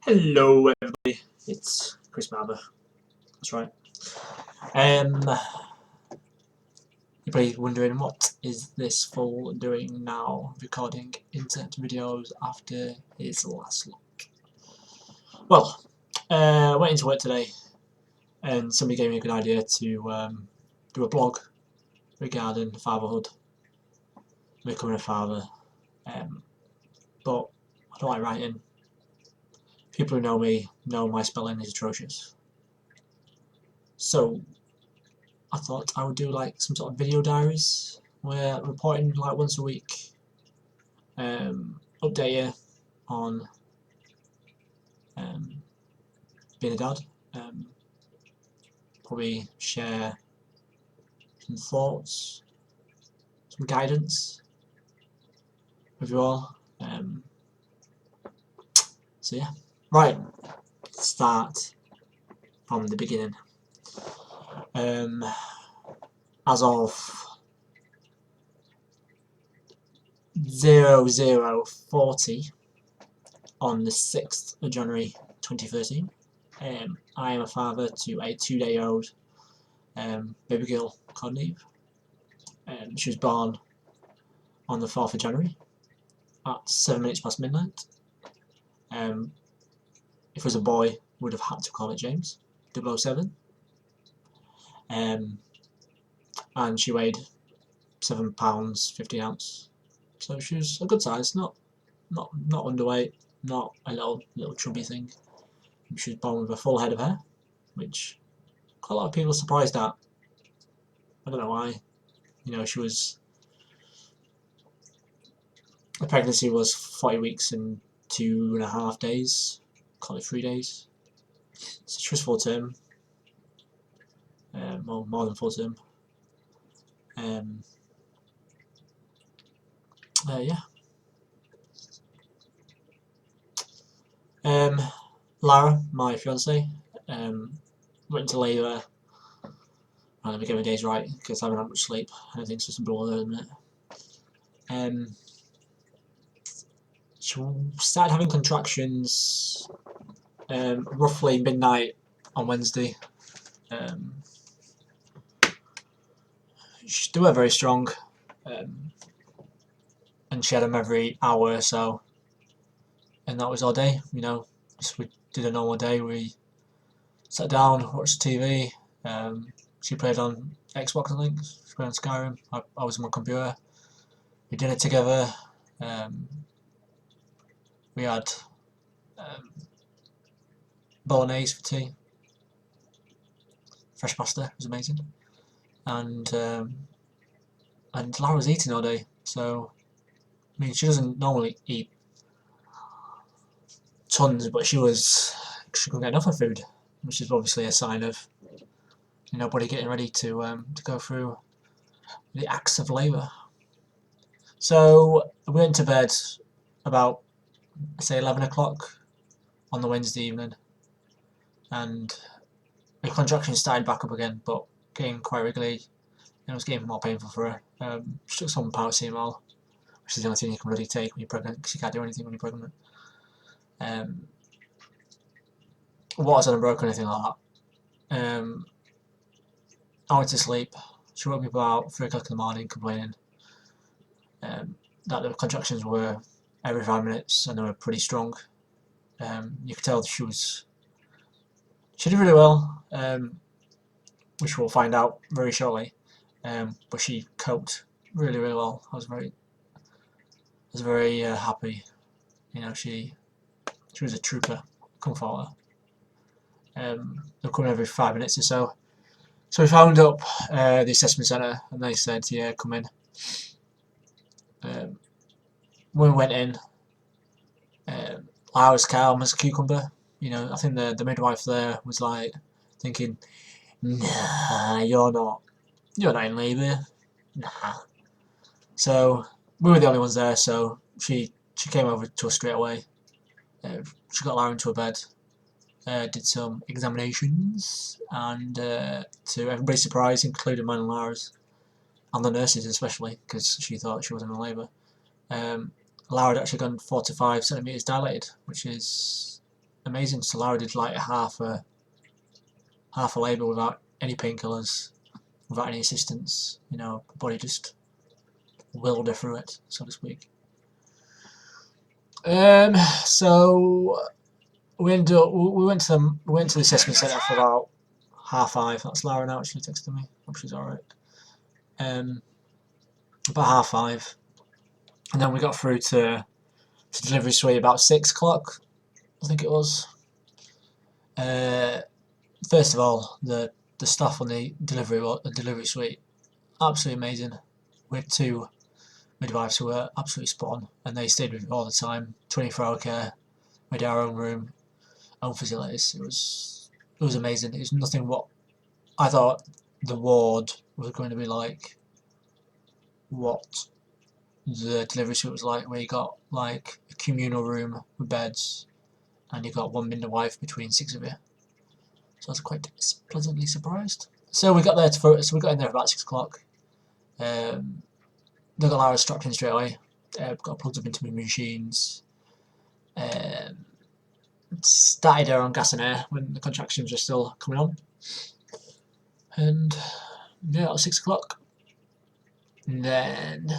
Hello everybody, it's Chris Barber, that's right. You're probably wondering what is this fool doing now, recording internet videos after his last look. Well, went into work today and somebody gave me a good idea to do a blog regarding fatherhood, becoming a father, but I don't like writing. People who know me know my spelling is atrocious. So I thought I would do like some sort of video diaries where reporting like once a week, update you on being a dad, probably share some thoughts, some guidance with you all. So yeah, right, let's start from the beginning. As of 0040 on the 6th of January 2013, I am a father to a 2-day-old baby girl called Neve. She was born on the 4th of January at 7 minutes past midnight. If it was a boy, would have had to call it James, 007. And she weighed £7 15 ounce, so she was a good size, not underweight, not a little chubby thing. She was born with a full head of hair, which quite a lot of people are surprised at. I don't know why. You know, the pregnancy was 40 weeks and 2.5 days, call it 3 days. So she was full term, more than full term. Yeah. Lara, my fiance, went into labour. Let me get my days right because I haven't had much sleep. I think it's just a blow in it. She started having contractions roughly midnight on Wednesday. They were very strong, and she had them every hour or so, and that was our day. You know, just we did a normal day. We sat down, watched TV. She played on Xbox, I think. She played on Skyrim. I was on my computer. We did it together. We had bolognese for tea. Fresh pasta, it was amazing. And Lara was eating all day, so I mean, she doesn't normally eat tons, but she couldn't get enough of food, which is obviously a sign of body getting ready to go through the acts of labour. So we went to bed about, say, 11 o'clock on the Wednesday evening, and the contractions started back up again, but getting quite regularly, and it was getting more painful for her. She took some paracetamol, which is the only thing you can really take when you're pregnant, because you can't do anything when you're pregnant. Waters hadn't broken or anything like that. I went to sleep. She woke me up about 3 o'clock in the morning complaining that the contractions were every 5 minutes and they were pretty strong. You could tell she did really well, which we'll find out very shortly. But she coped really well. I was very happy. You know, she was a trooper. Come for her. They're coming every 5 minutes or so. So we phoned up the assessment centre and they said, yeah, come in. When we went in, I was calm as a cucumber. You know, I think the midwife there was like thinking, nah, you're not in labour. Nah. So we were the only ones there, so she came over to us straight away. She got Lara into her bed, did some examinations, and to everybody's surprise, including mine and Lara's, and the nurses especially, because she thought she wasn't in labour, Lara had actually gone 4 to 5 centimetres dilated, which is amazing. So Lara did like half a labour without any painkillers, without any assistance. You know, the body just willed her through it, so to speak. So we went to the assessment centre for about 5:30. That's Lara now. She texted me. Hope she's all right. About 5:30, and then we got through to delivery suite about 6 o'clock. I think it was. First of all, the staff on the delivery suite, absolutely amazing. We had 2 midwives who were absolutely spot on, and they stayed with me all the time. 24-hour care. We had our own room, own facilities. It was amazing. It was nothing what I thought the ward was going to be like. What the delivery suite was like, where you got like a communal room with beds, and you got 1 midwife between 6 of you. So I was quite pleasantly surprised. So we got in there about 6 o'clock. They got Lara strapped in straight away. Got plugged up into my machines. Started her on gas and air when the contractions were still coming on. And yeah, it was 6 o'clock. And then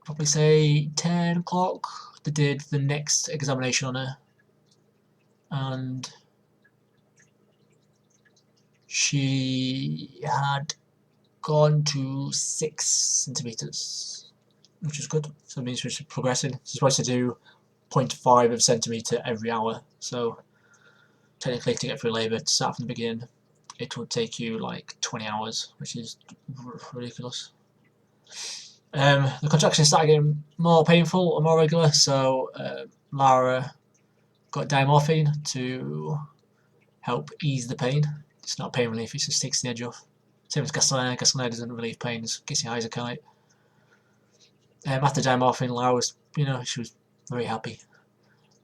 probably say 10 o'clock, they did the next examination on her. And she had gone to 6 centimetres, which is good. So it means she's progressing. She's supposed to do 0.5 of a centimetre every hour. So technically, to get through labour, to start from the beginning, it would take you like 20 hours, which is ridiculous. The contractions started getting more painful and more regular, so Lara got diamorphine to help ease the pain. It's not pain relief, it just takes the edge off. Same as Gasolina. Gasolina doesn't relieve pain, it gets your eyes a kite. After diamorphine, Lara was, she was very happy.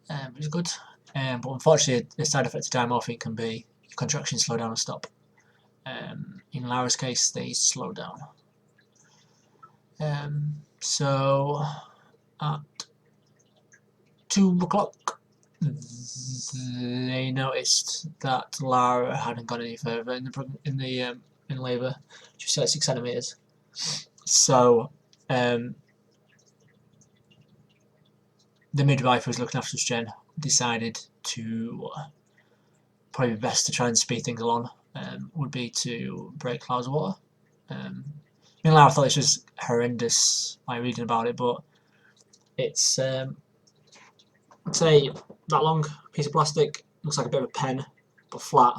It was good. But unfortunately, the side effect of diamorphine can be your contractions slow down and stop. In Lara's case, they slow down. So at 2 o'clock, they noticed that Lara hadn't gone any further in labour. She was still at 6 centimetres. So the midwife who was looking after Jen decided to probably best to try and speed things along. Would be to break Lara's water. Lara thought this was horrendous by reading about it, but it's I'd say that long piece of plastic, looks like a bit of a pen, but flat,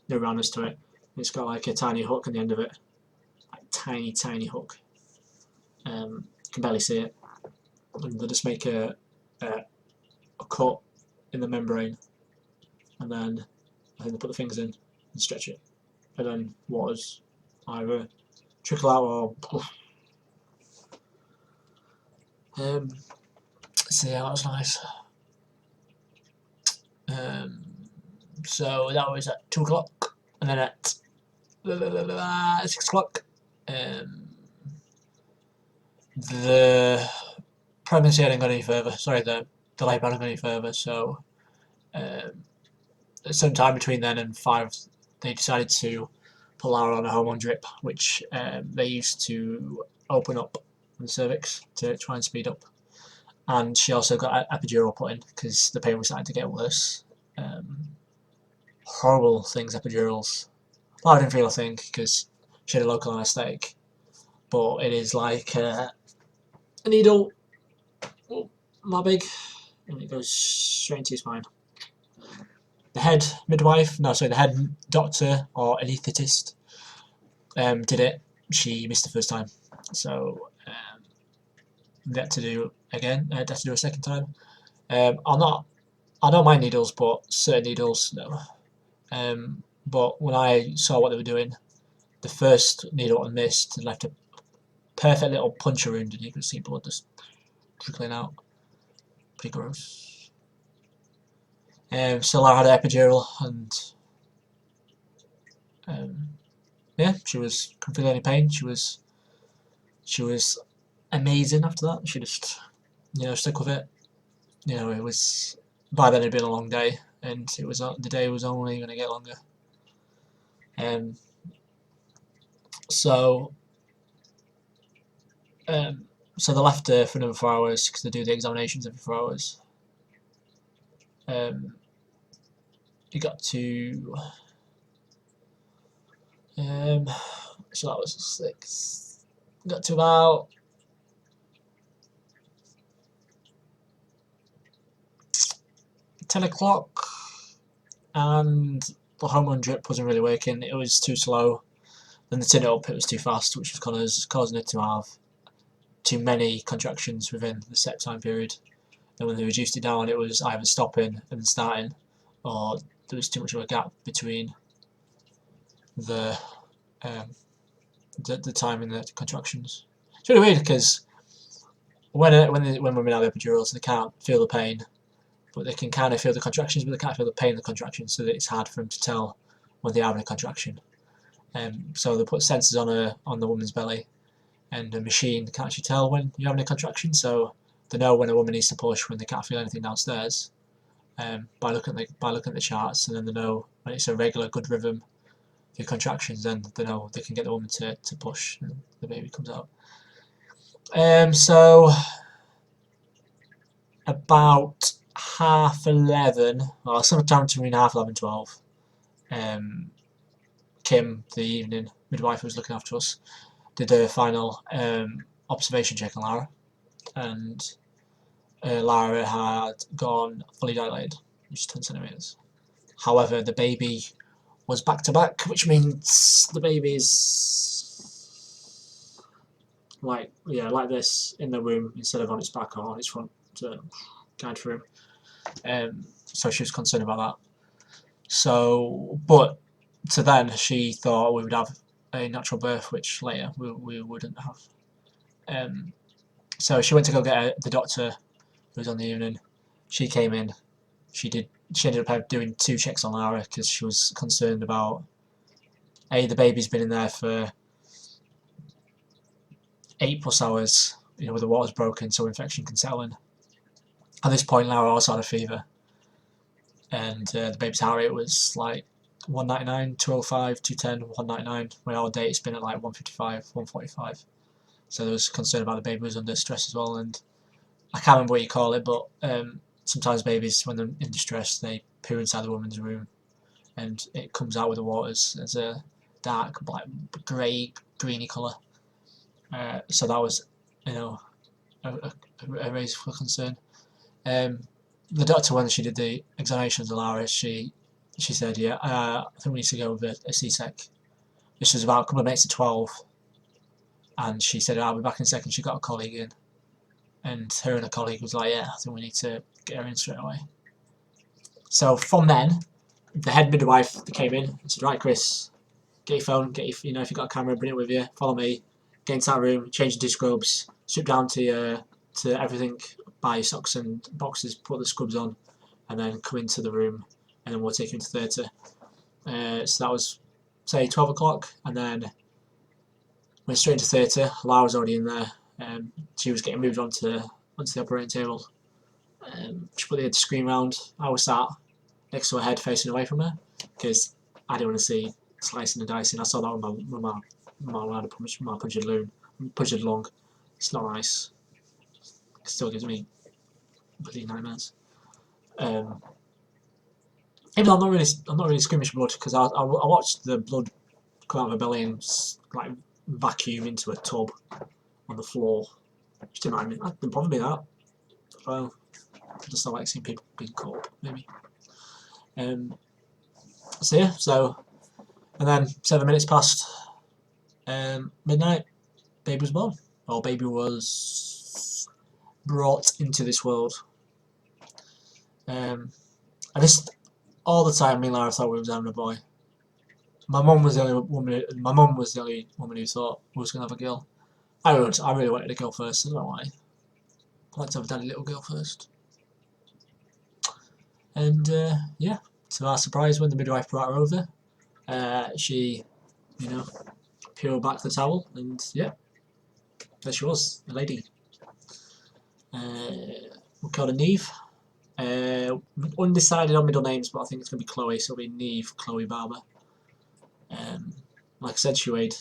no roundness to it. It's got like a tiny hook on the end of it, like tiny hook. You can barely see it, and they just make a cut in the membrane, and then I think they put the fingers in and stretch it, and then water's either trickle out or so yeah, that was nice. So that was at 2 o'clock, and then at 6 o'clock, the pregnancy hadn't gone any further. Sorry, the labour hadn't gone any further. So sometime between then and 5, they decided to put Lara on a hormone drip, which they used to open up the cervix to try and speed up. And she also got an epidural put in because the pain was starting to get worse. Horrible things, epidurals. Lara didn't feel a thing because she had a local anaesthetic, but it is like a needle, not big, and it goes straight into your spine. The head doctor or anaesthetist did it. She missed the first time, so they had to do again. Had to do a second time. I don't mind needles, but certain needles, no. But when I saw what they were doing, the first needle I missed left a perfect little puncture wound, and you could see blood just trickling out. Pretty gross. So I had an epidural, and yeah, she couldn't feel any pain. She was amazing after that. She just stick with it. It was, by then it'd been a long day, and the day was only going to get longer. Um, so um, so they left her for another 4 hours because they do the examinations every 4 hours. It got to so that was 6. Got to about 10 o'clock, and the hormone drip wasn't really working. It was too slow. Then the tin up, it was too fast, which was causing it to have too many contractions within the set time period. And when they reduced it down, it was either stopping and then starting, or there was too much of a gap between the time in the contractions. It's really weird because when women have epidurals, they can't feel the pain, but they can kind of feel the contractions, but they can't feel the pain in the contractions, so that it's hard for them to tell when they are in a contraction. So they put sensors on the woman's belly, and a machine can actually tell when you're having a contraction. So they know when a woman needs to push when they can't feel anything downstairs, by looking at the charts, and then they know when it's a regular good rhythm for contractions. Then they know they can get the woman to push, and the baby comes out. So about 11:30, well, sometime between 11:30 12. Kim, the evening midwife who was looking after us, did a final observation check on Lara, and Lara had gone fully dilated, which is 10 centimeters. However, the baby was back to back, which means the baby's like this in the womb instead of on its back or on its front to guide through. So she was concerned about that. So, but to then she thought we would have a natural birth, which later we wouldn't have. So she went to go get the doctor who was on the evening. She came in. She ended up doing 2 checks on Lara because she was concerned about the baby's been in there for 8+ hours, where the water's broken, so infection can settle in. At this point, Lara also had a fever, and the baby's heart rate was like 199, 205, 210, 199. When our date's been at like 155, 145. So there was concern about the baby was under stress as well, and I can't remember what you call it, but sometimes babies, when they're in distress, they poo inside the woman's room, and it comes out with the waters as a dark, black, grey, greeny colour. So that was, a raise for concern. The doctor, when she did the examinations of Lara, she said, I think we need to go with a C-sec. This was about a couple of minutes to 12, and she said, I'll be back in a second. She got a colleague in, and her and a colleague was like, I think we need to get her in straight away. So from then, the head midwife came in and said, right, Chris, get your phone, if you've got a camera, bring it with you, follow me, get into that room, change into scrubs, strip down to everything, buy your socks and boxes, put the scrubs on, and then come into the room, and then we'll take you into theatre. So that was, say, 12 o'clock, and then went straight into theatre. Lara was already in there. She was getting moved onto the operating table. She put the screen round. I was sat next to her head, facing away from her, because I didn't want to see slicing and dicing. I saw that with my punctured lung. It's not nice. It still gives me bloody nightmares. Even though I'm not really squeamish blood, because I watched the blood come out of her belly and like vacuum into a tub on the floor. Which didn't mind me. That didn't bother me that. Well, I just don't like seeing people being caught up, maybe. So and then 7 minutes past midnight, baby was born. Or baby was brought into this world. And this, all the time, me and Lara thought we was having a boy. My mum was the only woman who thought we was gonna have a girl. I really wanted a girl first. I don't know why. I like to have a daddy little girl first. And to our surprise, when the midwife brought her over, she, peeled back the towel, and there she was, a lady. We called her Neve. Undecided on middle names, but I think it's going to be Chloe, so it'll be Neve Chloe Barber. Like I said, she weighed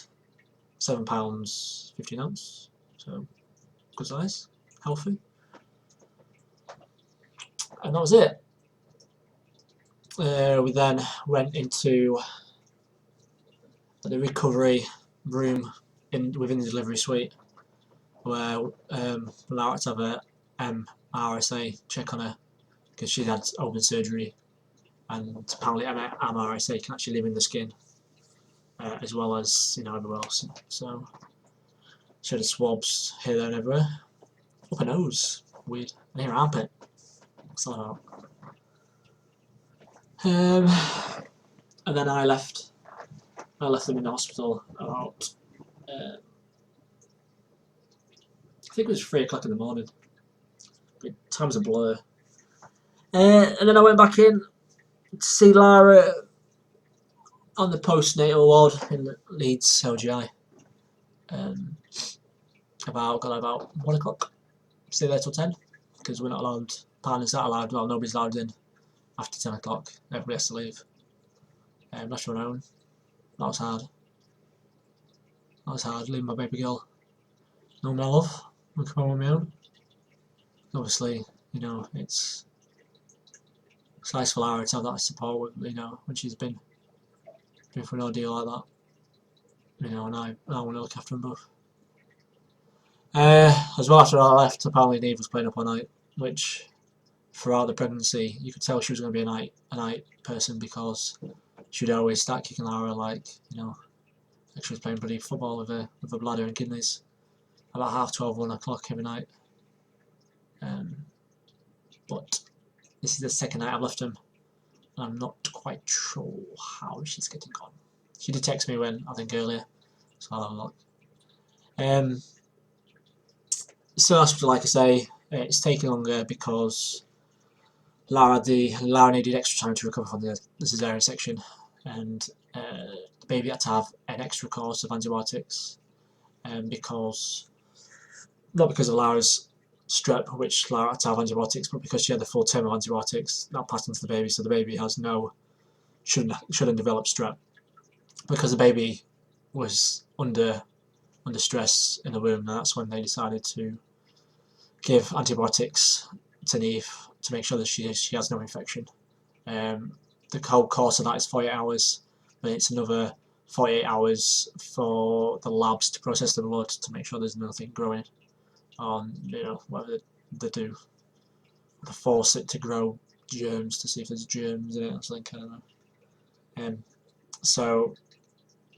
£7 15 ounce, so good size, healthy. And that was it. We then went into the recovery room within the delivery suite, where Lara had to have a MRSA check on her because she'd had open surgery, and apparently MRSA can actually live in the skin as well as everywhere else. So she had swabs here, there, and everywhere. Up her nose, weird, and her armpit. What's that about? And then I left them in the hospital about I think it was 3 o'clock in the morning. Time's a blur. And then I went back in to see Lara on the postnatal ward in Leeds LGI. About 1 o'clock. Stay there till 10 because we're not allowed. Partners aren't allowed. Well, nobody's allowed in after 10 o'clock. Everybody has to leave. That's on our own. That was hard. Leaving my baby girl. No more love. I come home on my own. Obviously, it's nice for Lara to have that support. When she's been through an ordeal like that. And I want to look after them both. As well, after I left, apparently Neve was playing up all night, which throughout the pregnancy you could tell she was going to be a night person because she'd always start kicking Lara like she was playing bloody football with her bladder and kidneys about 12:30, 1 o'clock every night. But this is the second night I've left him, and I'm not quite sure how she's getting on. She did text me I think earlier, so I'll have a look. So hospital, like I say, it's taking longer because Lara needed extra time to recover from the cesarean section, and the baby had to have an extra course of antibiotics, not because of Lara's strep, which Lara had to have antibiotics, but because she had the full term of antibiotics that passed into the baby, so the baby shouldn't develop strep because the baby was under stress in the womb, and that's when they decided to give antibiotics to Neve to make sure that she has no infection. The whole course of that is 48 hours, but it's another 48 hours for the labs to process the blood to make sure there's nothing growing on, whatever they do. They force it to grow germs to see if there's germs in it or something, I don't know. So,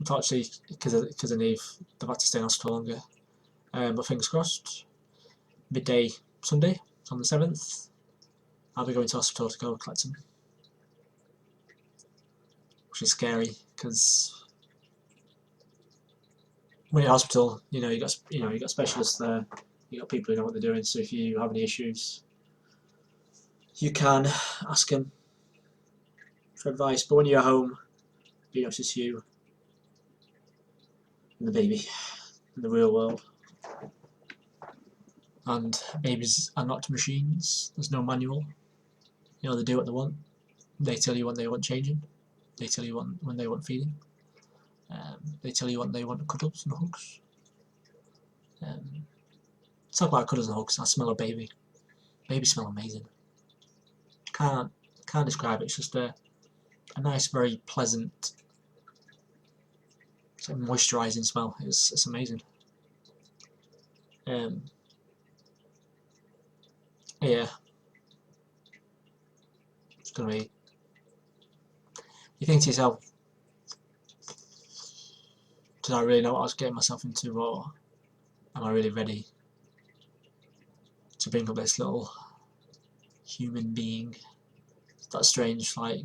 unfortunately, because of Neve, they've had to stay in hospital longer. But fingers crossed, midday Sunday, on the 7th, I'll be going to hospital to go collect him. Which is scary, because when you're in hospital, you got specialists there, you got people who know what they're doing, so if you have any issues, you can ask them for advice. But when you're at home, it's just you and the baby in the real world. And babies are not machines. There's no manual. They do what they want. They tell you when they want changing. They tell you when they want feeding. They tell you when they want cuddles and hugs. Talk about cuddles and hugs. I smell a baby. Babies smell amazing. Can't describe it. It's just a nice, very pleasant, sort of moisturising smell. It's amazing. Yeah. It's gonna be. You think to yourself, did I really know what I was getting myself into, or am I really ready to bring up this little human being? That's strange, like,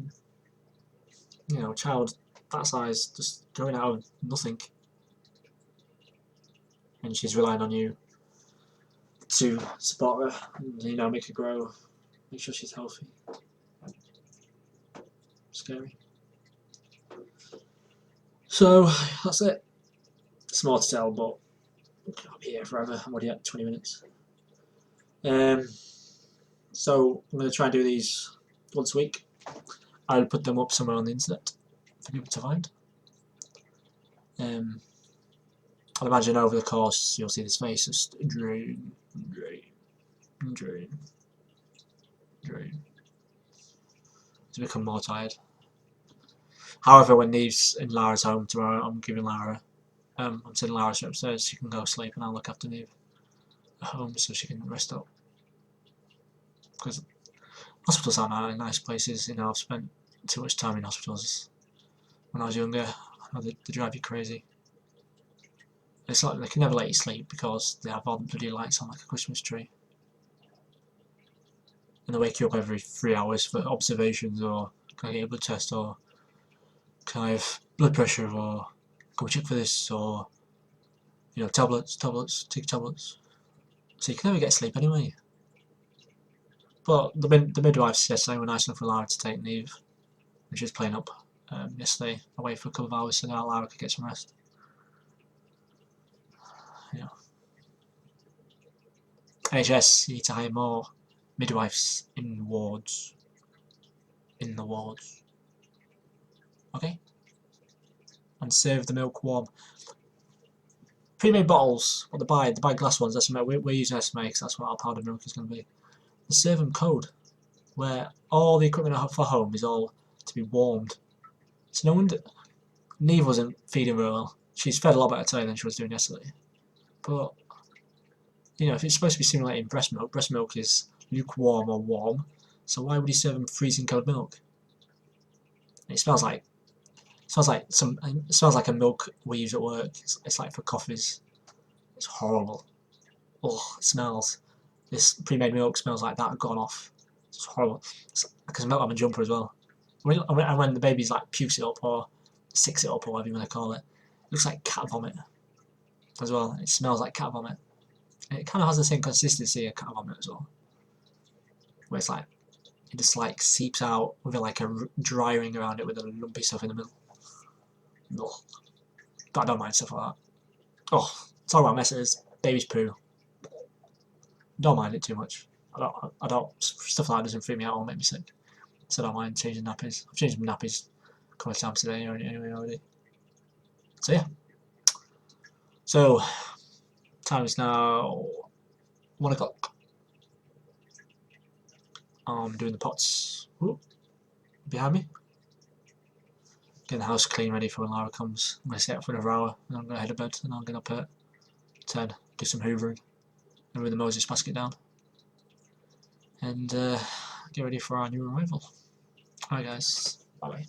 a child that size just going out of nothing, and she's relying on you to support her and make her grow, make sure she's healthy. Scary. So that's it. It's more to tell, but I'll be here forever. I'm already at 20 minutes. So I'm going to try and do these once a week. I'll put them up somewhere on the internet for people to find. I'd imagine over the course you'll see this face just drain, drain, drain, drain, to become more tired. However, when Neve's in Lara's home tomorrow, I'm sending Lara upstairs. She can go sleep, and I'll look after Neve at home so she can rest up. Because hospitals aren't nice places. You know, I've spent too much time in hospitals when I was younger. They drive you crazy. It's like they can never let you sleep because they have all the bloody lights on like a Christmas tree. And they wake you up every 3 hours for observations, or can I get a blood test, or can I have blood pressure, or go check for this, or you know, tablets, take tablets. So you can never get sleep anyway. But the midwives yesterday were nice enough for Lara to take Neve, and she was playing up yesterday away for a couple of hours, so now Lara could get some rest. Yeah. NHS, you need to hire more midwives in wards. In the wards. Okay? And serve the milk warm. Pre-made bottles, what they buy glass ones, SMA, we're using SMA because that's what our powdered milk is going to be. They serve them cold, where all the equipment I have for home is all to be warmed. So no wonder Neve wasn't feeding very well. She's fed a lot better today than she was doing yesterday. But, you know, if it's supposed to be simulating breast milk is lukewarm or warm, so why would he serve them freezing cold milk? And it smells like a milk we use at work. It's like for coffees. It's horrible. Oh, it smells. This pre-made milk smells like that gone off. It's horrible. I can smell it on my jumper as well. When the baby's like pukes it up or sicks it up or whatever you want to call it, it looks like cat vomit as well. It smells like cat vomit. And it kind of has the same consistency of cat vomit as well, where it's like it just like seeps out with like a dry ring around it with a lumpy stuff in the middle. Ugh. But I don't mind stuff like that. Oh, talk about messes. Baby's poo. Don't mind it too much. I don't. Stuff like that doesn't freak me out or make me sick. So I don't mind changing nappies. I've changed my nappies a couple of times today anyway already. So yeah. So time is now 1 o'clock. I'm doing the pots. Ooh, behind me. Getting the house clean ready for when Lara comes. I'm going to sit up for another hour and I'm going to head to bed and I'll get up at 10, do some hoovering and move the Moses basket down. And get ready for our new arrival. Alright guys, bye bye.